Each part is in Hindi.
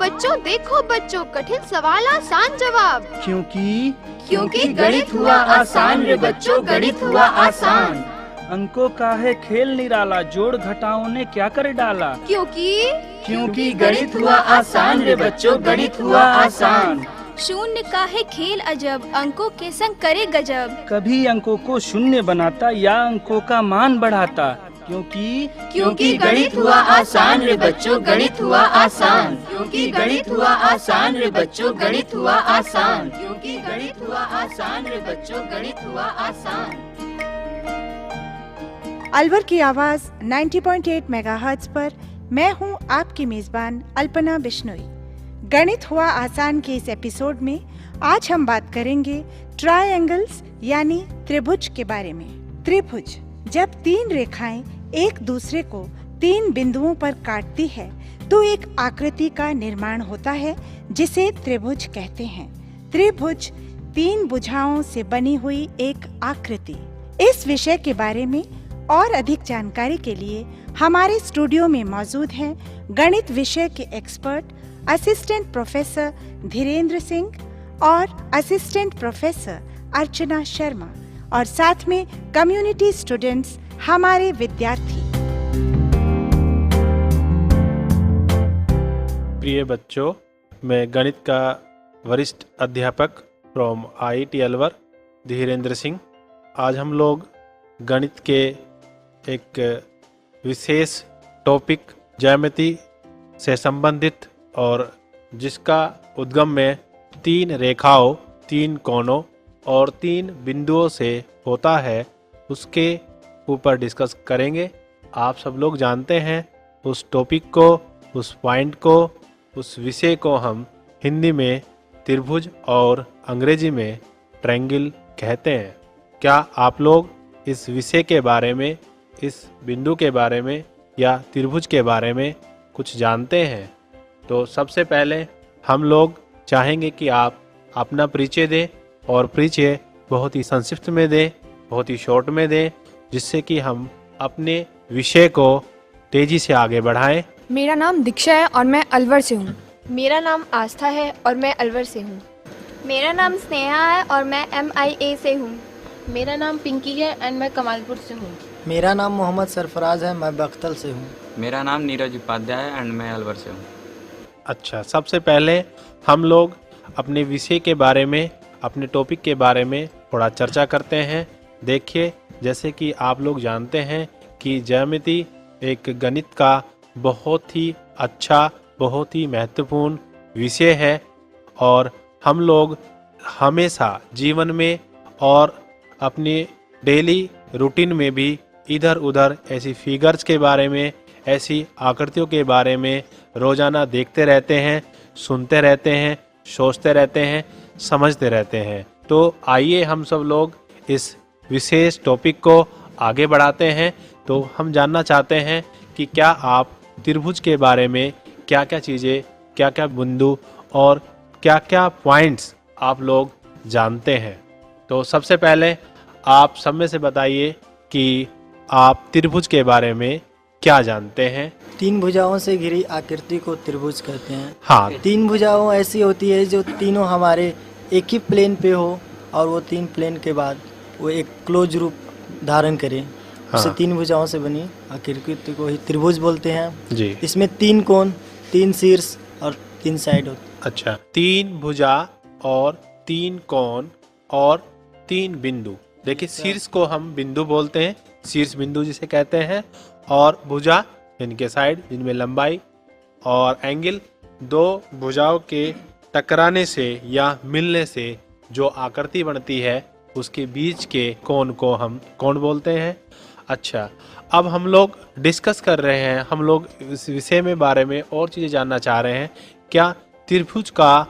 देखो बच्चों, कठिन सवाल आसान जवाब। क्योंकि गणित हुआ आसान रे बच्चों, गणित हुआ आसान। अंकों का है खेल निराला, जोड़ घटाओं ने क्या कर डाला। क्योंकि गणित हुआ आसान रे बच्चों, गणित हुआ आसान। शून्य का है खेल अजब, अंकों के संग करे गजब। कभी अंकों को शून्य बनाता या अंकों का मान बढ़ाता। क्योंकि गणित हुआ आसान रे बच्चों, गणित हुआ आसान। क्योंकि गणित हुआ आसान रे बच्चों, गणित हुआ आसान। क्योंकि गणित हुआ आसान रे बच्चों, गणित हुआ आसान। अलवर की आवाज 90.8 मेगाहर्ट्ज पर मैं हूं आपकी मेजबान अल्पना बिश्नोई। गणित हुआ आसान के इस एपिसोड में आज हम बात करेंगे ट्रायंगल्स यानी त्रिभुज के बारे में। त्रिभुज जब तीन रेखाएं एक दूसरे को तीन बिंदुओं पर काटती है तो एक आकृति का निर्माण होता है जिसे त्रिभुज कहते हैं। त्रिभुज तीन भुजाओं से बनी हुई एक आकृति। इस विषय के बारे में और अधिक जानकारी के लिए हमारे स्टूडियो में मौजूद हैं गणित विषय के expert assistant professor Dhirendra Singh और असिस्टेंट प्रोफेसर अर्चना शर्मा और साथ में कम्युनिटी स्टूडेंट्स हमारे विद्यार्थी। प्रिय बच्चों, मैं गणित का वरिष्ठ अध्यापक फ्रॉम IIT अलवर धीरेन्द्र सिंह। आज हम लोग गणित के एक विशेष टॉपिक ज्यामिति से संबंधित और जिसका उद्गम में तीन रेखाओं, तीन कोणों और तीन बिंदुओं से होता है उसके ऊपर डिस्कस करेंगे। आप सब लोग जानते हैं उस टॉपिक को, उस पॉइंट को, उस विषय को हम हिंदी में त्रिभुज और अंग्रेजी में ट्रायंगल कहते हैं। क्या आप लोग इस विषय के बारे में, इस बिंदु के बारे में या त्रिभुज के बारे में कुछ जानते हैं? तो सबसे पहले हम लोग चाहेंगे कि आप अपना परिचय दें और परिचय बहुत ही संक्षिप्त में दें, बहुत ही शॉर्ट में दें, जिससे कि हम अपने विषय को तेजी से आगे बढ़ाएं। मेरा नाम दीक्षा है और मैं अलवर से हूँ। मेरा नाम आस्था है और मैं अलवर से हूँ। मेरा नाम स्नेहा है और मैं MIA से हूँ। मेरा नाम पिंकी है एंड मैं कमालपुर से हूँ। मेरा नाम मोहम्मद सरफराज है, मैं बख्तल से हूँ। मेरा नाम नीरज उपाध्याय है एंड मैं अलवर से हूँ। अच्छा, सबसे पहले हम लोग अपने विषय के बारे में, अपने टॉपिक के बारे में थोड़ा चर्चा करते हैं। देखिए, जैसे कि आप लोग जानते हैं कि ज्यामिति एक गणित का बहुत ही अच्छा, बहुत ही महत्वपूर्ण विषय है और हम लोग हमेशा जीवन में और अपने डेली रूटीन में भी इधर उधर ऐसी फिगर्स के बारे में, ऐसी आकृतियों के बारे में रोजाना देखते रहते हैं, सुनते रहते हैं, सोचते रहते हैं, समझते रहते हैं। तो आइए हम सब लोग इस विशेष टॉपिक को आगे बढ़ाते हैं। तो हम जानना चाहते हैं कि क्या आप त्रिभुज के बारे में क्या क्या चीज़ें, क्या क्या बिंदु और क्या क्या पॉइंट्स आप लोग जानते हैं। तो सबसे पहले आप सब में से बताइए कि आप त्रिभुज के बारे में क्या जानते हैं? तीन भुजाओं से घिरी आकृति को त्रिभुज कहते हैं। हाँ, तीन भुजाओं ऐसी होती है जो तीनों हमारे एक ही प्लेन पे हो और वो तीन प्लेन के बाद वो एक क्लोज रूप धारण करे। उसे तीन भुजाओं से बनी आकृति को ही त्रिभुज बोलते हैं जी। इसमें तीन कोण, तीन शीर्ष और तीन साइड होते हैं। अच्छा, तीन भुजा और तीन कोण और तीन बिंदु। देखिए, शीर्ष को हम बिंदु बोलते हैं, शीर्ष बिंदु जिसे कहते हैं, और भुजा इनके साइड जिनमें लंबाई और एंगल, दो भुजाओं के टकराने से या मिलने से जो आकृति बनती है उसके बीच के कोण को हम कोण बोलते हैं। अच्छा, अब हम लोग डिस्कस कर रहे हैं, हम लोग इस विषय में बारे में और चीज़ें जानना चाह रहे हैं। क्या त्रिभुज का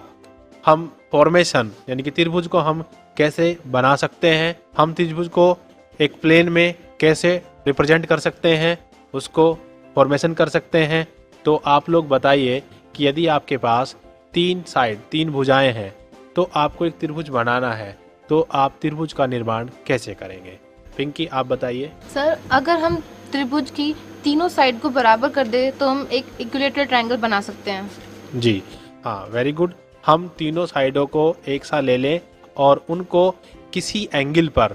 हम फॉर्मेशन यानी कि त्रिभुज को हम कैसे बना सकते हैं, हम त्रिभुज को एक प्लेन में कैसे रिप्रेजेंट कर सकते हैं, उसको फॉर्मेशन कर सकते हैं। तो आप लोग बताइए कि यदि आपके पास तीन साइड, तीन भुजाएं हैं तो आपको एक त्रिभुज बनाना है, तो आप त्रिभुज का निर्माण कैसे करेंगे? पिंकी, आप बताइए। सर, अगर हम त्रिभुज की तीनों साइड को बराबर कर दे तो हम एक इक्विलेटरल ट्रायंगल बना सकते हैं। जी, हाँ, वेरी गुड। हम तीनों साइडों को एक साथ ले लें और उनको किसी एंगल पर,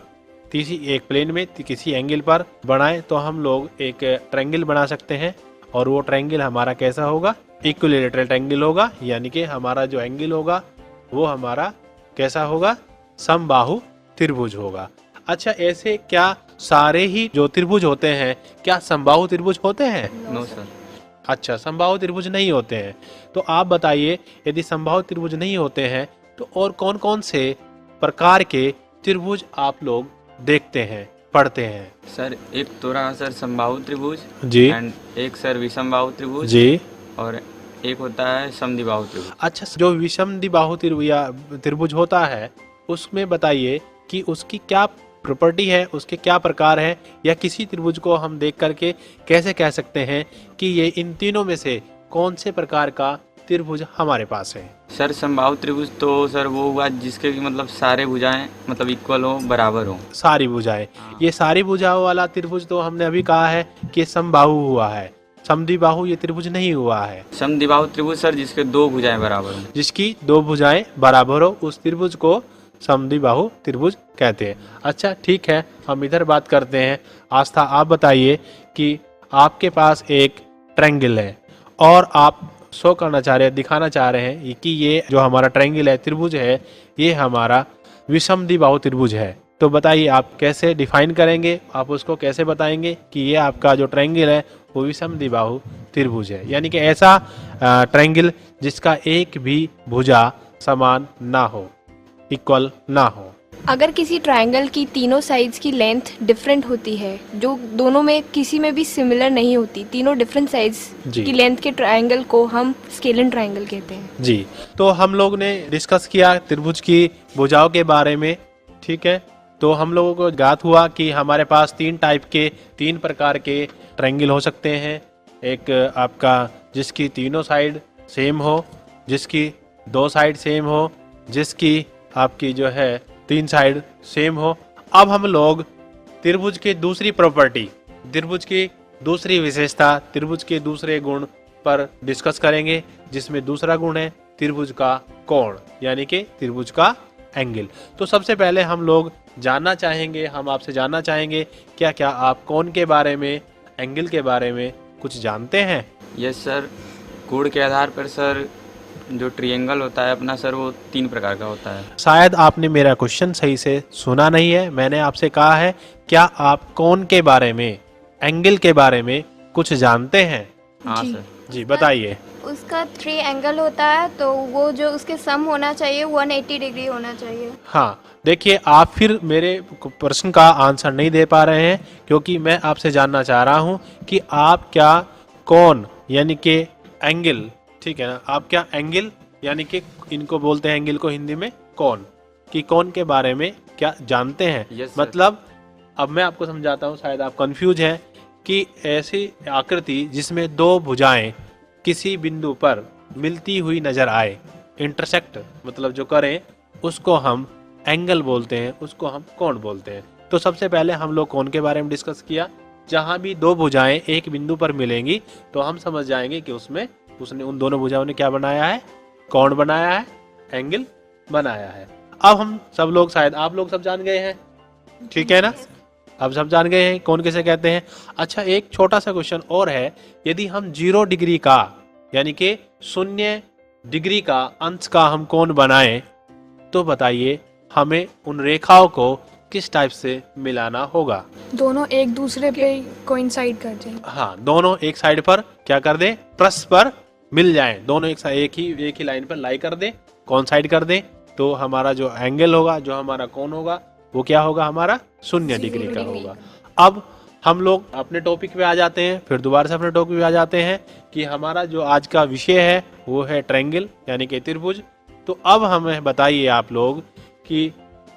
किसी एक प्लेन में किसी एंगल पर बनाएं तो हम लोग एक ट्रायंगल बना सकते हैं। और वो ट्रायंगल हमारा कैसा होगा? इक्विलैटरल ट्रायंगल होगा, यानी कि हमारा जो एंगल होगा वो हमारा कैसा होगा? समबाहु त्रिभुज होगा। अच्छा, ऐसे क्या सारे ही जो त्रिभुज होते हैं क्या समबाहु त्रिभुज होते हैं? No sir. अच्छा, समबाहु त्रिभुज नहीं होते हैं। तो आप बताइए, यदि समबाहु त्रिभुज नहीं होते हैं तो और कौन कौन से प्रकार के त्रिभुज आप लोग देखते हैं, पढ़ते हैं? सर एक तो रहा सर समबाहु त्रिभुज जी। एंड एक सर विषमबाहु त्रिभुज जी। और एक होता है समद्विबाहु त्रिभुज। अच्छा, जो विषमद्विबाहु त्रिभुज होता है उसमें बताइए कि उसकी क्या प्रॉपर्टी है, उसके क्या प्रकार है, या किसी त्रिभुज को हम देख करके कैसे कह सकते हैं कि ये इन तीनों में से कौन से प्रकार का त्रिभुज हमारे पास है? सर समबाहु त्रिभुज तो सर वो हुआ जिसके की मतलब सारे भुजाएं मतलब इक्वल हो, बराबर हो। सारी भुजाएं। ये सारी भुजाओं वाला त्रिभुज तो हमने अभी कहा है कि समबाहु हुआ है। समद्विबाहु ये त्रिभुज नहीं हुआ है। समद्विबाहु त्रिभुज सर जिसके दो भुजाएं बराबर हो। जिसकी दो भुजाएं बराबर हो उस त्रिभुज को समद्विबाहु त्रिभुज कहते हैं। अच्छा, ठीक है, हम इधर बात करते हैं। आस्था, आप बताइए कि आपके पास एक ट्रायंगल है और आप शो करना चाह रहे हैं, दिखाना चाह रहे हैं कि ये जो हमारा ट्रायंगल है, त्रिभुज है, ये हमारा विषमद्विबाहु त्रिभुज है। तो बताइए आप कैसे डिफाइन करेंगे, आप उसको कैसे बताएंगे कि ये आपका जो ट्रायंगल है वो विषमद्विबाहु त्रिभुज है, यानी कि ऐसा ट्रायंगल जिसका एक भी भुजा समान ना हो, इक्वल ना हो। अगर किसी ट्रायंगल की तीनों साइड्स की लेंथ डिफरेंट होती है, जो दोनों में किसी में भी सिमिलर नहीं होती, तीनों डिफरेंट साइड्स की लेंथ के ट्रायंगल को हम स्केलन ट्रायंगल कहते हैं। जी। तो हम लोग ने डिस्कस किया त्रिभुज की भुजाओं के बारे में, ठीक है। तो हम लोगों को ज्ञात हुआ कि हमारे पास तीन प्रकार के ट्रायंगल हो सकते हैं। एक आपका जिसकी तीनों साइड सेम हो, जिसकी दो साइड सेम हो, जिसकी आपकी जो है तीन साइड सेम हो। अब हम लोग त्रिभुज की दूसरी प्रॉपर्टी, त्रिभुज की दूसरी विशेषता, त्रिभुज के दूसरे गुण पर डिस्कस करेंगे, जिसमें दूसरा गुण है त्रिभुज का कोण, यानी कि त्रिभुज का एंगल। तो सबसे पहले हम लोग हम आपसे जानना चाहेंगे क्या क्या आप कोण के बारे में, एंगल के बारे में कुछ जानते हैं? यस सर, कोण के आधार पर सर जो ट्रायंगल होता है अपना सर वो तीन प्रकार का होता है। शायद आपने मेरा क्वेश्चन सही से सुना नहीं है। मैंने आपसे कहा है क्या आप कोण के बारे में, एंगल के बारे में कुछ जानते हैं? हाँ सर। जी बताइए। उसका 3 एंगल होता है, तो वो जो उसके सम होना चाहिए 180 डिग्री होना चाहिए। हाँ, देखिए आप फिर मेरे प्रश्न का आंसर नहीं दे पा रहे हैं, क्योंकि मैं आपसे जानना चाह रहा हूँ कि आप क्या कोण यानी कि एंगल, ठीक है ना, आप क्या एंगल यानी कि इनको बोलते हैं एंगल को हिंदी में कोण, कि कोण के बारे में क्या जानते हैं? yes, मतलब अब मैं आपको समझाता हूँ, शायद आप कंफ्यूज हैं कि ऐसी आकृति जिसमें दो भुजाएं किसी बिंदु पर मिलती हुई नजर आए, इंटरसेक्ट मतलब जो करें, उसको हम एंगल बोलते हैं, उसको हम कोण बोलते हैं। तो सबसे पहले हम लोग कोण के बारे में डिस्कस किया। जहां भी दो भुजाएं एक बिंदु पर मिलेंगी तो हम समझ जाएंगे कि उसने उन दोनों भुजाओं ने क्या बनाया है? कोण बनाया है, एंगल बनाया है। अब हम सब लोग, शायद आप लोग सब जान गए हैं, ठीक है ना? अब सब जान गए हैं कोण किसे कहते हैं। अच्छा, एक छोटा सा क्वेश्चन और है, यदि हम 0 डिग्री का यानी कि 0 डिग्री का अंश का हम कोण बनाएं तो बताइए हमें उन रेखाओं को किस टाइप से मिलाना होगा? दोनों एक दूसरे पे कोइंसाइड कर जाएं। हाँ, दोनों एक साइड पर क्या कर दे? परस्पर मिल जाएं, दोनों एक ही लाइन पर लाई कर दे, कोइंसाइड कर दे, तो हमारा जो एंगल होगा, जो हमारा कोण होगा, वो क्या होगा? हमारा 0 डिग्री का होगा। अब हम लोग अपने टॉपिक पे आ जाते हैं, फिर दोबारा से अपने टॉपिक पे आ जाते हैं कि हमारा जो आज का विषय है वो है ट्रायंगल यानी कि त्रिभुज। तो अब हमें बताइए आप लोग कि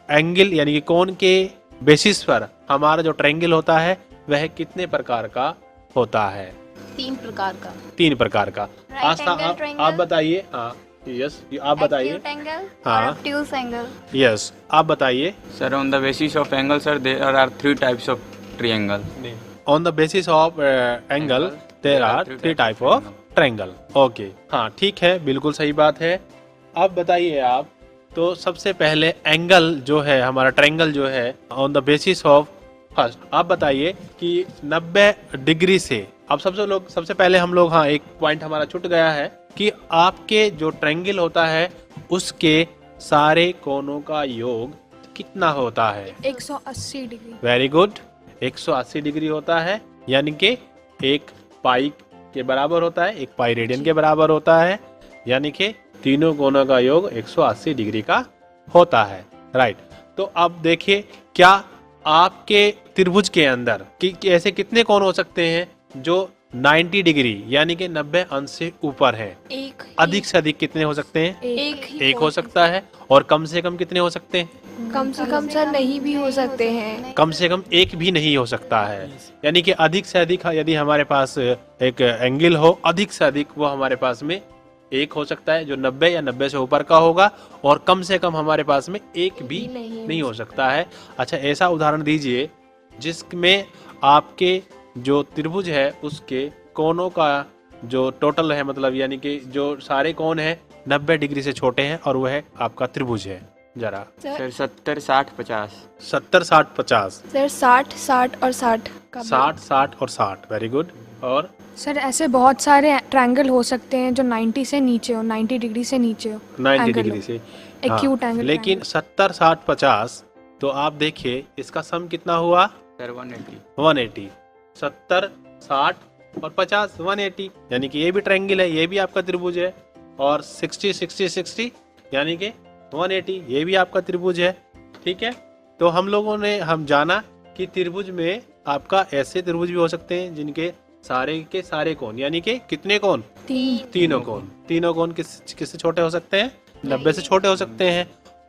एंगल यानी कि कोण के बेसिस पर हमारा जो ट्रायंगल होता है वह कितने प्रकार का होता है? 3 प्रकार का। 3 प्रकार का। आस्था आप बताइए। हाँ यस, आप बताइए। हाँ यस, आप बताइए। Sir on the basis of angle sir there are 3 types of triangle. On the basis of angle there are 3 type of triangle. Okay, हाँ ठीक है, बिल्कुल सही बात है। अब बताइए आप, तो सबसे पहले एंगल जो है हमारा ट्रायंगल जो है on the basis of first, आप बताइए कि 90 डिग्री से, अब सबसे पहले हम लोग, हाँ एक पॉइंट हमारा छूट गया है कि आपके जो ट्रायंगल होता है उसके सारे कोनों का योग कितना होता है? 180 डिग्री। वेरी गुड, 180 डिग्री होता है, यानी कि एक पाई के बराबर होता है, एक पाई रेडियन के बराबर होता है, यानी कि तीनों कोनों का योग 180 डिग्री का होता है। राइट, तो अब देखिए, क्या आपके त्रिभुज के अंदर ऐसे कितने कोण हो सकते हैं जो 90 डिग्री यानी कि 90 अंश से ऊपर है? अधिक से अधिक कितने हो सकते हैं? एक हो सकता है। और कम से कम कितने हो सकते हैं? कम से कम सर नहीं भी हो सकते हैं। कम से कम एक भी नहीं हो सकता है, यानी कि अधिक से अधिक यदि हमारे पास एक एंगल हो, अधिक से अधिक वो हमारे पास में एक हो सकता है जो 90 या 90 से ऊपर का होगा, और कम से कम हमारे पास में एक भी नहीं हो सकता है। अच्छा, ऐसा उदाहरण दीजिए जिसमें आपके जो त्रिभुज है उसके कोनों का जो टोटल है, मतलब यानी कि जो सारे कोण हैं 90 डिग्री से छोटे हैं, और वह आपका त्रिभुज है। जरा सर 70, 60, 50। 70, 60, 50। सर 60, 60 और 60 का 60, 60 और 60। Very good. और सर ऐसे बहुत सारे ट्रायंगल हो सकते हैं जो 90 से नीचे हो, 90 डिग्री से नीचे हो, 90 डिग्री से एक्यूट एंगल। लेकिन 70, 60, 50, तो आप देखिए इसका सम कितना हुआ? सर 180। 180। 70, 60 और 50, 180, यानी कि ये भी ट्रायंगल है, ये भी आपका त्रिभुज है। और 60, 60, 60 यानी कि 180, ये भी आपका त्रिभुज है। ठीक है, तो हम जाना कि त्रिभुज में आपका ऐसे त्रिभुज भी हो सकते हैं जिनके सारे के सारे कोण, यानी कि कितने कोण? तीनों कोण। तीनों कोण किससे छोटे हो सकते हैं? 90 से छोटे हो सकते हैं।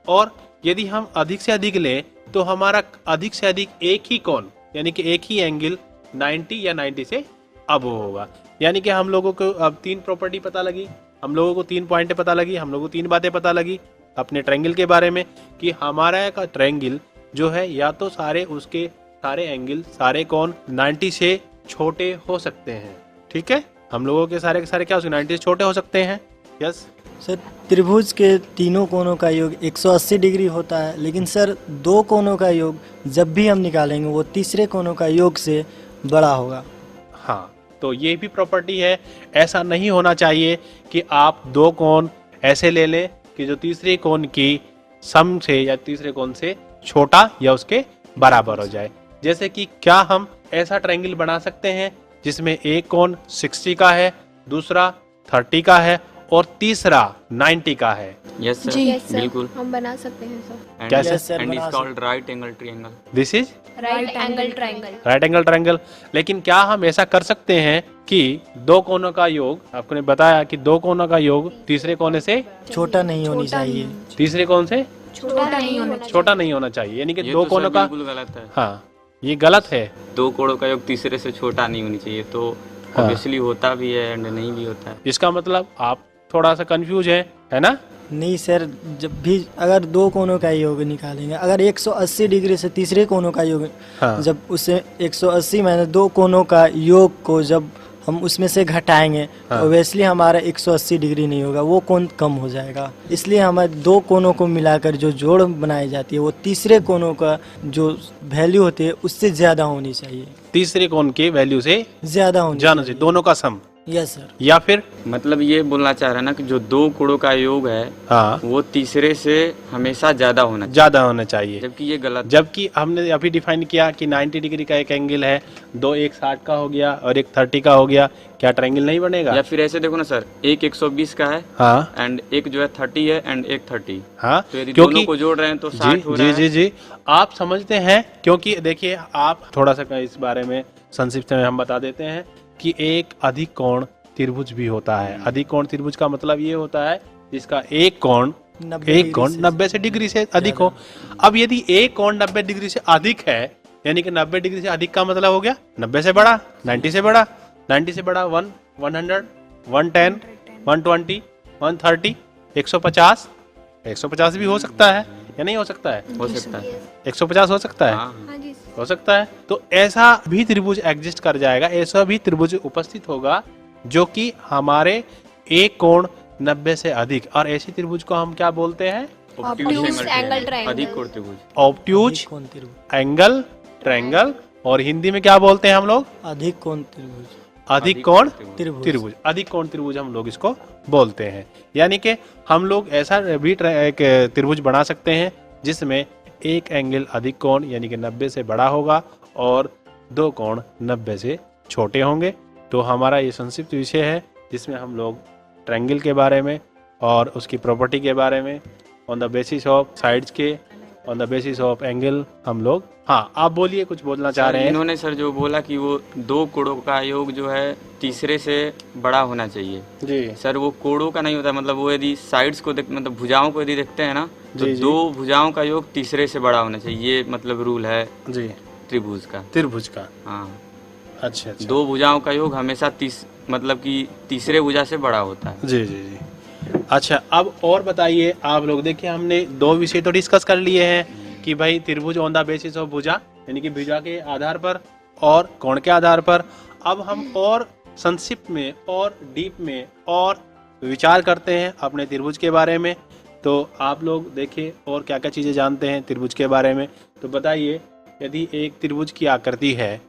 और यदि हम अधिक से अधिक लें तो हमारा अधिक से अधिक एक ही कोण, यानी कि एक ही एंगल 90 या 90 से अब होगा। यानी कि हम लोगों को अब 3 प्रॉपर्टी पता लगी, हम लोगों को 3 पॉइंट पता लगी, हम लोगों को 3 बातें पता लगी अपने ट्रायंगल के बारे में, कि हमारा का ट्रायंगल जो है या तो उसके सारे एंगल, सारे कोण 90 से छोटे हो सकते हैं। ठीक है, हम लोगों के सारे क्या हो सकते हैं? 90 से छोटे हो सकते हैं। यस सर, त्रिभुज के तीनों कोनों का योग 180 डिग्री होता है, लेकिन सर 2 कोनों का योग जब भी हम निकालेंगे वो तीसरे कोनों का योग से बड़ा होगा। हाँ, तो ये भी प्रॉपर्टी है। ऐसा नहीं होना चाहिए कि आप 2 कोण ऐसे ले लें कि जो तीसरे कोण की सम से या तीसरे कोण से छोटा या उसके बराबर हो जाए। जैसे कि क्या हम ऐसा ट्रायंगल बना सकते हैं जिसमें एक कोण 60 का है, दूसरा 30 का है और तीसरा 90 का है? यस सर, बिल्कुल हम बना सकते हैं सर। कैसे? And is called right angle triangle. This is right angle triangle. Right angle triangle. लेकिन क्या हम ऐसा कर सकते हैं कि 2 कोनों का योग, आपने बताया कि 2 कोनों का योग तीसरे कोने से छोटा नहीं होनी चाहिए, तीसरे कोण से छोटा नहीं होना चाहिए। छोटा नहीं होना चाहिए, यानी कि ये 2 तो कोनों सर का, बिल्कुल गलत है। हाँ ये गलत है। 2 कोणों का योग तीसरे से छोटा नहीं होनी चाहिए, तो ऑब्वियसली होता भी है एंड नहीं भी होता है। इसका मतलब आप थोड़ा सा कंफ्यूज है ना? नहीं सर, जब भी अगर 2 कोनों का योग निकालेंगे, अगर 180 डिग्री से तीसरे कोनों का योग, हाँ। जब उसे 180 माइनस 2 कोनों का योग को जब हम उसमें से घटाएंगे, हाँ। तो ऑब्वियसली हमारा 180 डिग्री नहीं होगा, वो कोण कम हो जाएगा। इसलिए हमारे 2 कोनों को मिलाकर जो जोड़ बनाई जाती है वो तीसरे कोनों का जो वैल्यू होती है उससे ज्यादा होनी चाहिए। तीसरे कोण के वैल्यू से ज्यादा होनी जाना चाहिए, दोनों का सम। Yes sir. या फिर मतलब ये बोलना चाह रहा है ना कि जो 2 कोणों का योग है, हाँ, वो तीसरे से हमेशा ज्यादा होना चाहिए, ज्यादा होना चाहिए, जबकि ये गलत। जबकि हमने अभी डिफाइन किया कि 90 डिग्री का एक एंगल है, एक 60 का हो गया और एक 30 का हो गया, क्या ट्रायंगल नहीं बनेगा? या फिर ऐसे देखो ना सर, एक 120 का है, हाँ, एंड एक जो है 30 है एंड एक 30, हाँ, तो यदि क्योंकि दोनों को जोड़ रहे हैं तो 60 हो रहा है। जी आप समझते हैं, क्योंकि देखिए आप थोड़ा सा इस बारे में संक्षिप्त में हम बता देते हैं कि एक अधिक कोण त्रिभुज भी होता है। अधिक कोण त्रिभुज का मतलब ये होता है जिसका एक कोण 90 से डिग्री से अधिक हो। अब यदि एक कोण 90 डिग्री से अधिक है, यानी कि 90 डिग्री से अधिक का मतलब हो गया 90 से बड़ा, 90 से बड़ा, 90 से बड़ा 100, 110, 120, 130, 150, 150 भी हो सकता है या नहीं हो सकता है? हो सकता है, 150 हो सकता है, हाँ। हो सकता है। तो ऐसा भी त्रिभुज एग्जिस्ट कर जाएगा, ऐसा भी त्रिभुज उपस्थित होगा जो कि हमारे एक कोण 90 से अधिक, और ऐसे त्रिभुज को हम क्या बोलते हैं? Obtuse angle triangle. अधिक कोण त्रिभुज। ऑब्ट्यूज एंगल ट्रायंगल, और हिंदी में क्या बोलते हैं हम लोग? अधिक कोण त्रिभुज। अधिक कोण त्रिभुज। त्रिभुज, अधिक कोण त्रिभुज हम लोग इसको बोलते हैं। यानी कि हम लोग ऐसा भी एक त्रिभुज बना सकते हैं जिसमें एक एंगल अधिक कोण यानी कि 90 से बड़ा होगा और दो कोण 90 से छोटे होंगे। तो हमारा ये संक्षिप्त विषय है जिसमें हम लोग ट्रायंगल के बारे में और उसकी प्रॉपर्टी के बारे में, on the basis of sides के, on the basis of angle हम लोग। हाँ, आप बोलिए, कुछ बोलना चाह रहे हैं? इन्होंने सर जो बोला कि वो दो कोणों का योग जो है तीसरे से बड़ा होना चाहिए। जी सर वो कोणों का नहीं होता, मतलब वो यदि साइड्स को मतलब भुजाओं को यदि देखते हैं ना, तो जी, जी। दो भुजाओं का योग तीसरे से बड़ा होना चाहिए, ये मतलब रूल है जी त्रिभुज का। त्रिभुज का, हाँ, अच्छा। दो भुजाओं का योग हमेशा मतलब कि तीसरे भुजा से बड़ा होता है। जी जी जी। अच्छा, अब और बताइए आप लोग। देखिए, हमने दो विषय तो डिस्कस कर लिए हैं कि भाई त्रिभुज ऑन द बेसिस ऑफ भुजा यानी कि भुजा के आधार पर और कोण के आधार पर। अब हम और संक्षिप्त में और डीप में और विचार करते हैं अपने त्रिभुज के बारे में। तो आप लोग देखिए और क्या क्या चीज़ें जानते हैं त्रिभुज के बारे में। तो बताइए, यदि एक त्रिभुज की आकृति है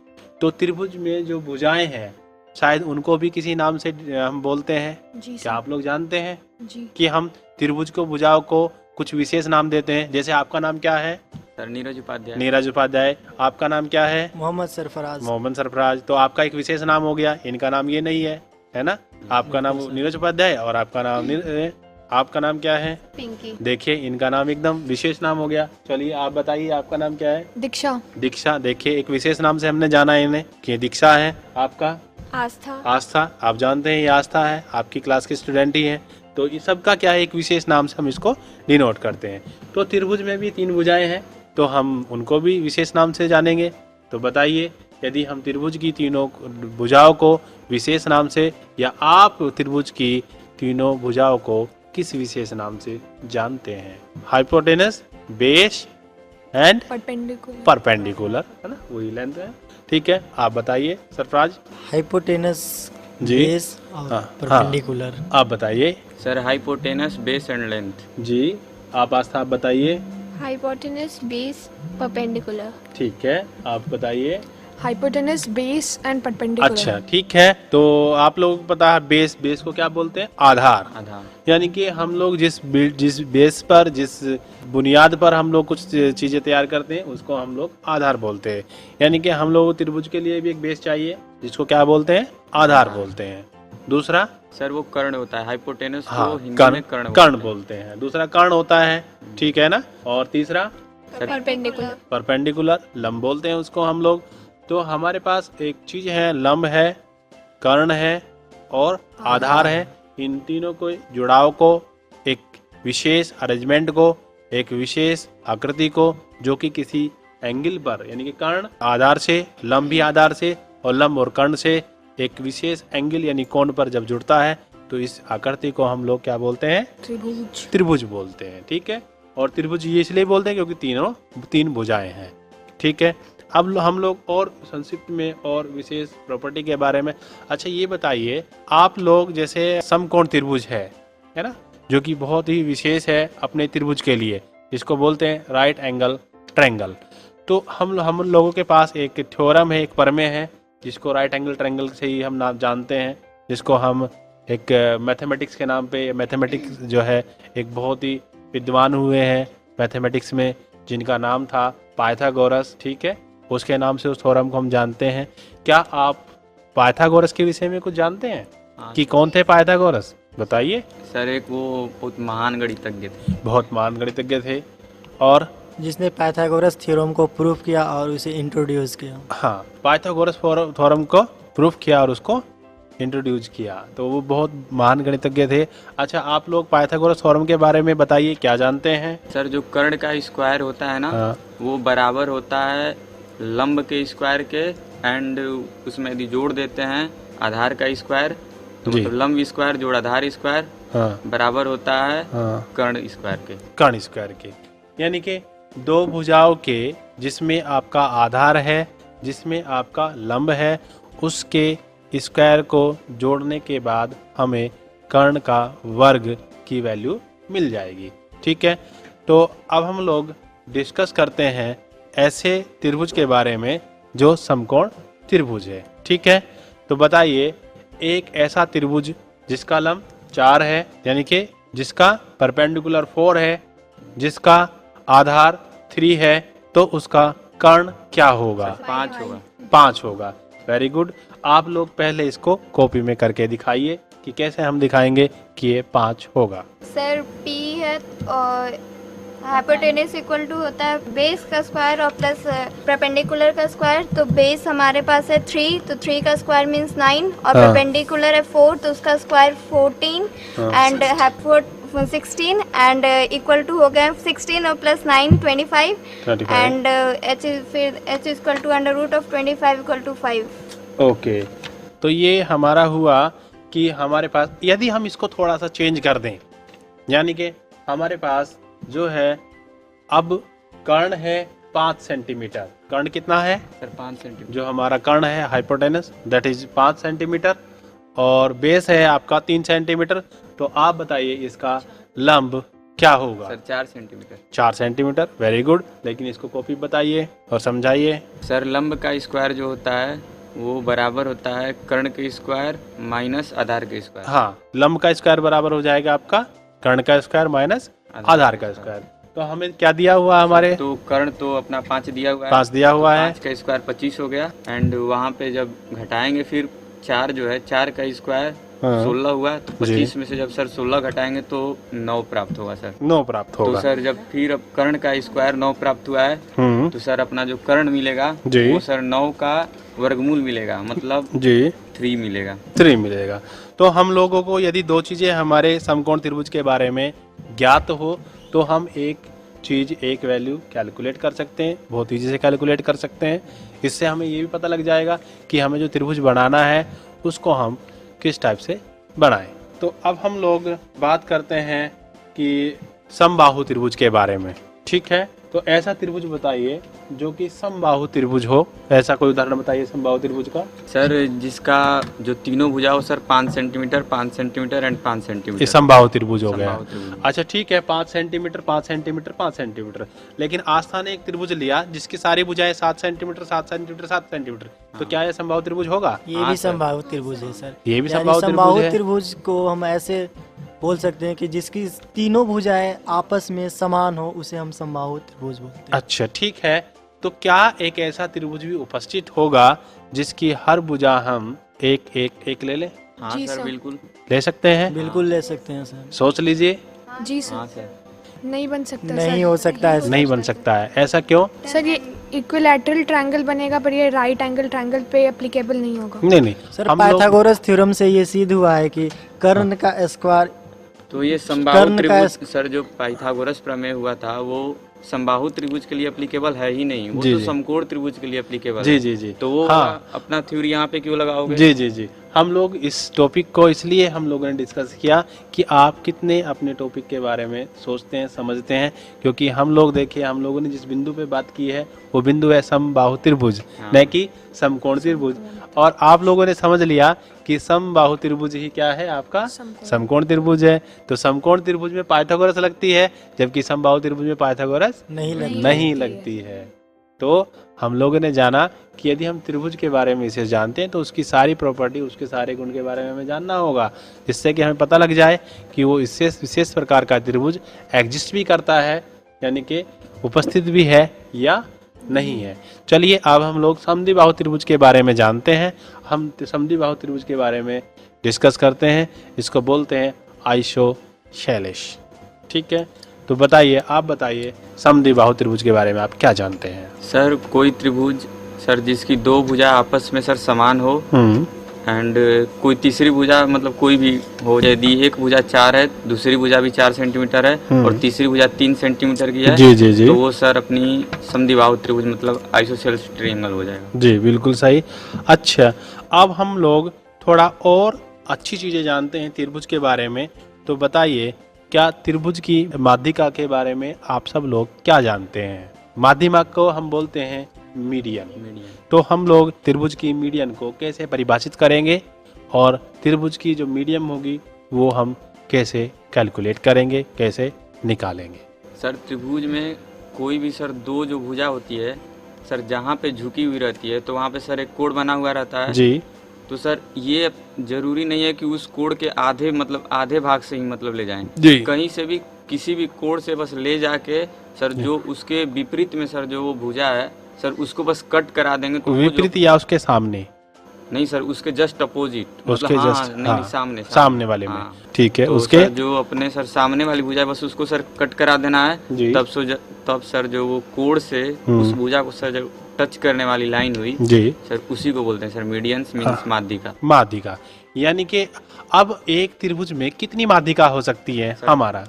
तो त्रिभुज में जो भुजाएं हैं शायद उनको भी किसी नाम से हम बोलते हैं। जी क्या आप लोग जानते हैं जी। कि हम त्रिभुज को, भुजाओं को कुछ विशेष नाम देते हैं? जैसे आपका नाम क्या है? सर नीरज उपाध्याय। नीरज उपाध्याय। आपका नाम क्या है? मोहम्मद सरफराज। मोहम्मद सरफराज। तो आपका एक विशेष नाम हो गया, इनका नाम ये नहीं है ना? आपका नाम नीरज उपाध्याय और आपका नाम क्या है? पिंकी। देखिए, इनका नाम एकदम विशेष नाम हो गया। चलिए आप बताइए, आपका नाम क्या है? दीक्षा। दीक्षा। देखिए, एक विशेष नाम से हमने जाना है इन्हें कि दीक्षा है। आपका? आस्था। आस्था। आप जानते हैं ये आस्था है, आपकी क्लास की स्टूडेंट ही है। तो ये सबका क्या है, एक विशेष नाम से हम इसको डिनोट करते हैं। तो त्रिभुज में भी तीन भुजाएं हैं तो हम उनको भी विशेष नाम से जानेंगे। तो बताइए, यदि हम त्रिभुज की तीनों भुजाओं को विशेष नाम से, या आप त्रिभुज की तीनों भुजाओं को किस विशेष नाम से जानते हैं? हाइपोटेनस, बेस एंड परपेंडिकुलर, है ना? वही लेंथ है। ठीक है, आप बताइए सरफराज। हाइपोटेनस, जी। बेस और परपेंडिकुलर। आप बताइए। Sir hypotenuse, base and length. जी। आप आस्था, आप बताइए। Hypotenuse, base, perpendicular. ठीक है, आप बताइए। Hypotenuse, base and perpendicular. अच्छा, ठीक है। तो आप लोगों को पता है बेस को क्या बोलते हैं? आधार। यानी कि हम लोग जिस बेस पर, जिस बुनियाद पर हम लोग कुछ चीजें तैयार करते हैं उसको हम लोग आधार बोलते हैं। यानी कि हम लोग त्रिभुज के लिए भी एक बेस चाहिए जिसको क्या बोलते हैं? आधार बोलते हैं। दूसरा सर वो कर्ण होता है, हाइपोटेनस हाँ, को हिंदी में कर्ण बोलते हैं। दूसरा कर्ण होता है, ठीक है ना? और तीसरा परपेंडिकुलर। परपेंडिकुलर, लंब बोलते हैं उसको हम लोग। तो हमारे पास एक चीज है, लंब है, कर्ण है और आधार है। इन तीनों को जुड़ाव को, एक विशेष अरेंजमेंट को, एक विशेष आकृति को, जो कि किसी एंगल पर, यानी कि कर्ण आधार से, लंब भी आधार से, और लंब और कर्ण से एक विशेष एंगल यानी कोण पर जब जुड़ता है तो इस आकृति को हम लोग क्या बोलते हैं? त्रिभुज बोलते हैं। ठीक है, और त्रिभुज ये इसलिए बोलते हैं क्योंकि तीन भुजाएं हैं। ठीक है, अब हम लोग और संक्षिप्त में और विशेष प्रॉपर्टी के बारे में। अच्छा, ये बताइए आप लोग, जैसे समकोण त्रिभुज है ना, जो कि बहुत ही विशेष है अपने त्रिभुज के लिए, जिसको बोलते हैं राइट एंगल ट्रायंगल। तो हम लोगों के पास एक थ्योरम है, एक प्रमेय है, जिसको राइट एंगल ट्रायंगल से ही हम नाम जानते हैं, जिसको हम एक मैथमेटिक्स के नाम पे, मैथमेटिक्स जो है एक बहुत ही विद्वान हुए हैं मैथमेटिक्स में, जिनका नाम था पाइथागोरस। ठीक है, उसके नाम से उस थ्योरम को हम जानते हैं। क्या आप पाइथागोरस के विषय में कुछ जानते हैं कि कौन थे पाइथागोरस? बताइए। सर एक वो बहुत महान गणितज्ञ थे। बहुत महान गणितज्ञ थे, और जिसने पाइथागोरस थ्योरम को प्रूफ किया और उसे इंट्रोड्यूस किया। हाँ, पाइथागोरस थ्योरम को प्रूफ किया और उसको इंट्रोड्यूस किया। तो वो बहुत महान गणितज्ञ थे। अच्छा, आप लोग पाइथागोरस थ्योरम के बारे में बताइए, क्या जानते हैं? सर जो कर्ण का स्क्वायर होता है ना, हाँ। वो बराबर होता है लंब के स्क्वायर के, एंड उसमें यदि जोड़ देते हैं आधार का स्क्वायर, तो मतलब लंब स्क्वायर जोड़ आधार स्क्वायर बराबर होता है कर्ण स्क्वायर के। कर्ण स्क्वायर के, यानी कि दो भुजाओं के, जिसमें आपका आधार है, जिसमें आपका लंब है, उसके स्क्वायर को जोड़ने के बाद हमें कर्ण का वर्ग की वैल्यू मिल जाएगी। ठीक है, तो अब हम लोग डिस्कस करते हैं ऐसे त्रिभुज के बारे में जो समकोण त्रिभुज है। ठीक है, तो बताइए एक ऐसा त्रिभुज जिसका लंब 4 है, यानी कि जिसका परपेंडिकुलर 4 है, जिसका आधार 3 है, तो उसका कर्ण क्या होगा? 5 होगा। 5 होगा। Very good. आप लोग पहले इसको कॉपी में करके दिखाइए कि कैसे हम दिखाएंगे कि ये 5 होगा। सर P है और हाइपोटेनस इक्वल टू होता है बेस का स्क्वायर और प्लस परपेंडिकुलर का स्क्वायर। तो बेस हमारे पास है 3, तो 3 का स्क्वायर मीन्स 9 और परपेंडिकुलर है 4, तो उसका square 14 and 16 and equal to हो गए 16 और प्लस 9 25 एंड h फिर h equal to under root of 25 equal to 5। Okay, तो ये हमारा हुआ कि हमारे पास यदि हम इसको थोड़ा सा चेंज कर दें, यानी कि हमारे पास जो है अब कर्ण है 5 सेंटीमीटर। कर्ण कितना है सर? 5 सेंटीमीटर। जो हमारा कर्ण है हाइपोटेनस दैट इज 5 सेंटीमीटर और बेस है आपका 3 सेंटीमीटर। तो आप बताइए इसका लंब क्या होगा? Sir 4 centimetre. 4 centimetre. Very good. लेकिन इसको कॉपी बताइए और समझाइए। सर लंब का स्क्वायर जो होता है वो बराबर होता है कर्ण के स्क्वायर माइनस आधार के स्क्वायर। हाँ, लंब का स्क्वायर बराबर हो जाएगा आपका कर्ण का स्क्वायर माइनस आधार का स्क्वायर। तो हमें क्या दिया हुआ हमारे? तो कर्ण तो अपना 5 दिया हुआ है। 5 दिया हुआ है। 5 का स्क्वायर 25 हो गया एंड वहाँ पे जब घटाएंगे फिर 4 जो है 4 का स्क्वायर 16 हुआ। तो 25 में से जब सर 16 घटाएंगे तो 9 प्राप्त होगा सर। 9 प्राप्त होगा। तो सर जब फिर अब कर्ण का स्क्वायर 9 प्राप्त हुआ है तो सर अपना जो कर्ण मिलेगा वो सर 9 का वर्गमूल मिलेगा, मतलब जी 3 मिलेगा। 3 मिलेगा। तो हम लोगों को यदि दो चीजें हमारे समकोण त्रिभुज के बारे में ज्ञात हो तो हम एक चीज एक वैल्यू कैलकुलेट कर सकते हैं, बहुत ईजी से कैलकुलेट कर सकते हैं। इससे हमें ये भी पता लग जाएगा कि हमें जो त्रिभुज बनाना है उसको हम किस टाइप से बनाएं। तो अब हम लोग बात करते हैं कि समबाहु त्रिभुज के बारे में। ठीक है, तो ऐसा त्रिभुज बताइए जो कि समबाहु त्रिभुज हो। ऐसा कोई उदाहरण बताइए समबाहु त्रिभुज का। सर जिसका जो तीनों भुजा हो sir 5 centimetre 5 centimetre and 5 centimetre. ये समबाहु त्रिभुज हो गया। अच्छा ठीक है, 5 सेंटीमीटर 5 सेंटीमीटर 5 सेंटीमीटर। लेकिन आस्था ने एक त्रिभुज लिया जिसकी सारी भुजाएं 7 सेंटीमीटर 7 सेंटीमीटर 7 सेंटीमीटर। तो क्या ये समबाहु त्रिभुज होगा? ये भी समबाहु त्रिभुज है सर। ये भी समबाहु त्रिभुज को हम ऐसे बोल सकते हैं कि जिसकी तीनों भुजाएं आपस में समान हो उसे हम समबाहु त्रिभुज बोलते हैं। अच्छा ठीक है, तो क्या एक ऐसा त्रिभुज भी उपस्थित होगा जिसकी हर भुजा हम एक एक एक ले लें? हाँ सर बिल्कुल ले सकते हैं। बिल्कुल ले सकते हैं सर। सोच लीजिए। जी सर। हाँ सर। नहीं बन सकता। नहीं हो सकता है। नहीं बन सकता है। ऐसा क्यों? सर ये इक्विलैटरल ट्रायंगल बनेगा पर ये राइट एंगल ट्रायंगल पे एप्लीकेबल नहीं होगा। नहीं सर पाइथागोरस थ्योरम से ये सिद्ध हुआ है कि कर्ण का स्क्वायर। तो ये समबाहु त्रिभुज सर जो पाइथागोरस प्रमेय हुआ था वो समबाहु त्रिभुज के लिए एप्लीकेबल है ही नहीं, वो तो समकोण त्रिभुज के लिए एप्लीकेबल है। जी जी। तो वो अपना थ्योरी यहाँ पे क्यों लगाओगे? जी जी जी। हम लोग इस टॉपिक को इसलिए हम लोगों ने डिस्कस किया कि आप कितने अपने टॉपिक के बारे में सोचते हैं समझते हैं, क्योंकि हम लोग देखिए हम लोगों ने जिस बिंदु पे बात की है वो बिंदु है समबाहु त्रिभुज, न कि समकोण त्रिभुज। और आप लोगों ने समझ लिया कि समबाहु त्रिभुज ही क्या है आपका समकोण त्रिभुज है। तो समकोण त्रिभुज में पाइथागोरस लगती है जबकि समबाहु त्रिभुज में पाइथागोरस नहीं लगती है। तो हम लोगों ने जाना कि यदि हम त्रिभुज के बारे में इसे जानते हैं तो उसकी सारी प्रॉपर्टी उसके सारे गुण के बारे में हमें जानना होगा, जिससे कि हमें पता लग जाए कि वो विशेष प्रकार का त्रिभुज एग्जिस्ट भी करता है, यानी कि उपस्थित भी है या नहीं है। चलिए अब हम लोग समद्विबाहु त्रिभुज के बारे में जानते हैं। हम समद्विबाहु त्रिभुज के बारे में डिस्कस करते हैं। इसको बोलते हैं आइसोसेलेस। ठीक है, तो बताइए, आप बताइए समद्विबाहु त्रिभुज के बारे में आप क्या जानते हैं? सर कोई त्रिभुज सर जिसकी दो भुजा आपस में सर समान हो एंड कोई तीसरी भुजा मतलब कोई भी हो, यदि एक भुजा 4 है दूसरी भुजा भी 4 सेंटीमीटर है और तीसरी भुजा 3 सेंटीमीटर की है जी। तो वो सर अपनी समद्विबाहु त्रिभुज मतलब आइसोसेलेस ट्रायंगल हो जाएगा। जी बिल्कुल सही। अच्छा अब हम लोग थोड़ा और अच्छी चीजें जानते हैं त्रिभुज के बारे में। तो बताइए क्या त्रिभुज की माध्यिका के बारे में आप सब लोग क्या जानते हैं? माध्यिका को हम बोलते हैं मीडियन। तो हम लोग त्रिभुज की मीडियन को कैसे परिभाषित करेंगे और त्रिभुज की जो मीडियन होगी वो हम कैसे कैलकुलेट करेंगे, कैसे निकालेंगे? सर त्रिभुज में कोई भी सर दो जो भुजा होती है सर, जहाँ पे झुकी हुई रहती है तो वहाँ पे सर एक कोण बना हुआ रहता है जी। तो सर ये जरूरी नहीं है कि उस कोण के आधे भाग से ही मतलब ले जाएं जी। कहीं से भी किसी भी कोण से बस ले जाके सर जो उसके विपरीत में सर जो वो भुजा है सर उसको बस कट करा देंगे। तो विपरीत या उसके सामने? नहीं सर, उसके जस्ट अपोजिट, उसके मतलब जस्ट नहीं, सामने वाले में। ठीक है, तो उसके जो अपने सर सामने वाली भुजा बस उसको सर कट करा देना है। तब सर जो वो कोण से उस भुजा को सर जो टच करने वाली लाइन हुई जी सर, उसी को बोलते हैं सर मीडियंस मींस माध्यिका। माध्यिका यानी कि अब एक त्रिभुज में कितनी माध्यिका हो सकती है? हमारा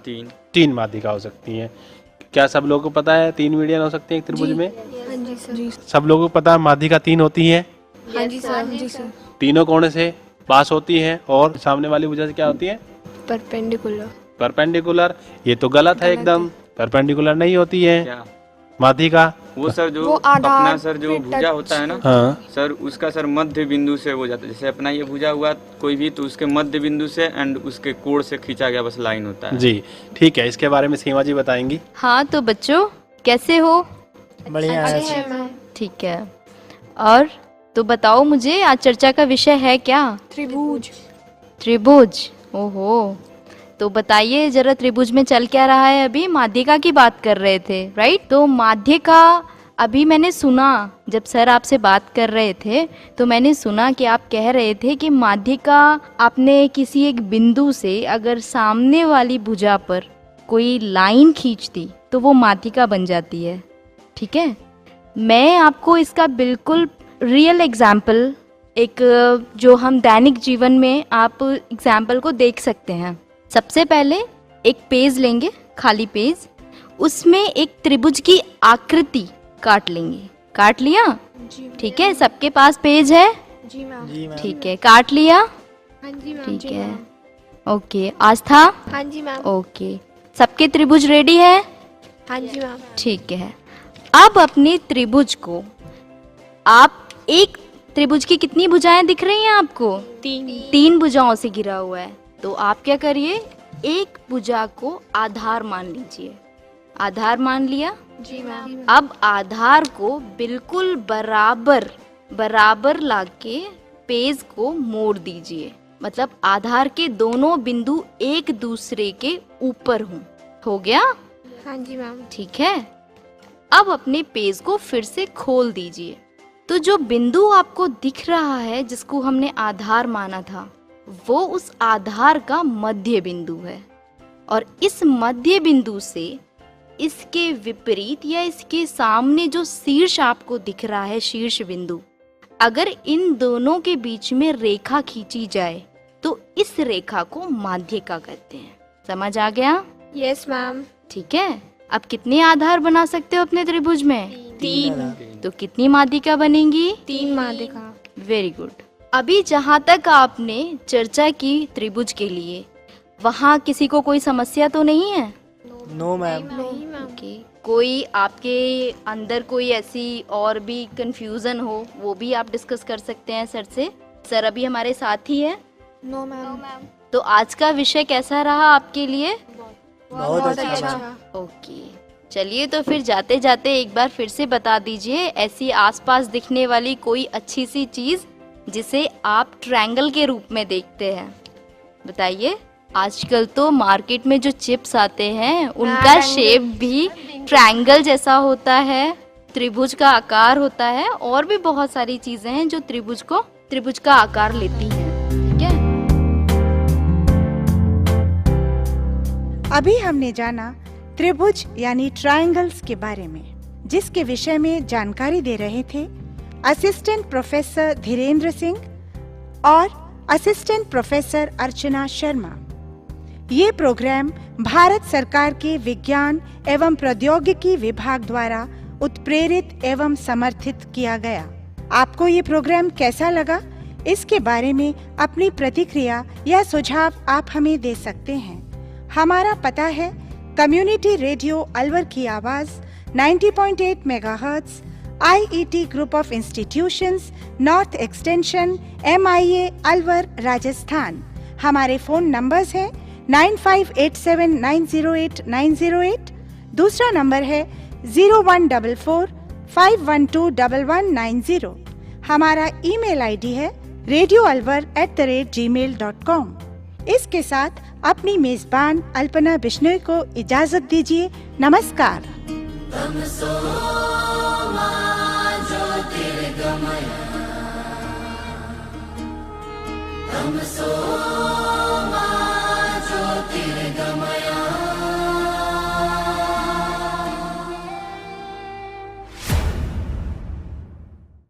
तीन माध्यिका हो सकती है। क्या सब लोगों को पता है 3 मीडियन हो सकते हैं एक त्रिभुज में? जी सब लोगों को पता है माध्यिका 3 होती है? हाँ जी सर। जी सर। तीनों कोण से पास होती है और सामने वाली भुजा से क्या होती है? परपेंडिकुलर। परपेंडिकुलर, ये तो गलत है एकदम। परपेंडिकुलर नहीं होती है माध्यिका। वो सर जो अपना सर जो भुजा होता है ना सर, उसका सर मध्य बिंदु से हो जाता है। जैसे अपना ये भुजा हुआ कोई भी, तो उसके मध्य बिंदु से एंड उसके कोण से खींचा गया बस लाइन होता है जी। ठीक है, इसके बारे में सीमा जी बताएंगी। हाँ तो बच्चों कैसे हो? बढ़िया है। ठीक है, और तो बताओ मुझे आज चर्चा का विषय है क्या? त्रिभुज। त्रिभुज, ओहो, तो बताइए जरा त्रिभुज में चल क्या रहा है? अभी माध्यिका की बात कर रहे थे, राइट? तो माध्यिका अभी मैंने सुना, जब सर आपसे बात कर रहे थे तो मैंने सुना कि आप कह रहे थे कि माध्यिका आपने किसी एक बिंदु से अगर सामने वाली भुजा पर कोई लाइन खींच दी तो वो माध्यिका बन जाती है। ठीक है, मैं आपको इसका बिल्कुल रियल एग्जाम्पल, एक जो हम दैनिक जीवन में आप एग्जाम्पल को देख सकते हैं। सबसे पहले एक पेज लेंगे, खाली पेज, उसमें एक त्रिभुज की आकृति काट लेंगे। काट लिया? ठीक है, सबके पास पेज है? जी मैम। ठीक है, काट लिया? हाँ जी मैम। ठीक है, ओके। आस्था? हाँ जी मैम। ओके, सबके त्रिभुज रेडी है? हाँ जी मैम। ठीक है, अब अपने त्रिभुज को आप एक त्रिभुज की कितनी भुजाएं दिख रही हैं आपको? 3 भुजाओं से घिरा हुआ है। तो आप क्या करिए, एक भुजा को आधार मान लीजिए। आधार मान लिया? जी मैम। अब आधार को बिल्कुल बराबर लाके पेज को मोड़ दीजिए, मतलब आधार के दोनों बिंदु एक दूसरे के ऊपर हों। हो गया? हाँ जी मैम। ठीक है, अब अपने पेज को फिर से खोल दीजिए। तो जो बिंदु आपको दिख रहा है जिसको हमने आधार माना था, वो उस आधार का मध्य बिंदु है, और इस मध्य बिंदु से इसके विपरीत या इसके सामने जो शीर्ष आपको दिख रहा है, शीर्ष बिंदु, अगर इन दोनों के बीच में रेखा खींची जाए तो इस रेखा को माध्यिका कहते हैं। समझ आ गया? Yes ma'am. ठीक है, अब कितने आधार बना सकते हो अपने त्रिभुज में? 3। तो कितनी माध्यिका बनेंगी? 3 माध्यिका। Very good. अभी जहाँ तक आपने चर्चा की त्रिभुज के लिए, वहाँ किसी को कोई समस्या तो नहीं है? No ma'am. नहीं मैम। ओके, कोई आपके अंदर कोई ऐसी और भी कंफ्यूजन हो, वो भी आप डिस्कस कर सकते हैं सर से। सर अभी हमारे साथ ही है। No ma'am. तो आज का विषय कैसा रहा आपके लिए? बहुत अच्छा। ओके, चलिए तो फिर जाते जाते एक बार फिर से बता दीजिए ऐसी आसपास दिखने वाली कोई अच्छी सी चीज जिसे आप ट्रायंगल के रूप में देखते हैं। बताइए। आजकल तो मार्केट में जो चिप्स आते हैं उनका शेप भी ट्रायंगल जैसा होता है, त्रिभुज का आकार होता है, और भी बहुत सारी चीजें हैं जो त्रिभुज का आकार लेती हैं। ठीक है, अभी हमने जाना त्रिभुज यानी ट्रायंगल्स के बारे में, जिसके विषय में जानकारी दे रहे थे असिस्टेंट प्रोफेसर धीरेन्द्र सिंह और असिस्टेंट प्रोफेसर अर्चना शर्मा। ये प्रोग्राम भारत सरकार के विज्ञान एवं प्रौद्योगिकी विभाग द्वारा उत्प्रेरित एवं समर्थित किया गया। आपको ये प्रोग्राम कैसा लगा, इसके बारे में अपनी प्रतिक्रिया या सुझाव आप हमें दे सकते हैं। हमारा पता है कम्युनिटी रेडियो अलवर की आवाज़ 90.8 megahertz, IET Group of Institutions, North Extension, MIA, Alwar, Rajasthan. हमारे फ़ोन नंबर्स हैं 9587908908, दूसरा नंबर है 0144512190। हमारा ईमेल आईडी है radioalwar@gmail.com। इसके साथ अपनी मेजबान अल्पना बिश्नोई को इजाजत दीजिए। नमस्कार। तमसो मा ज्योतिर्गमय, तमसो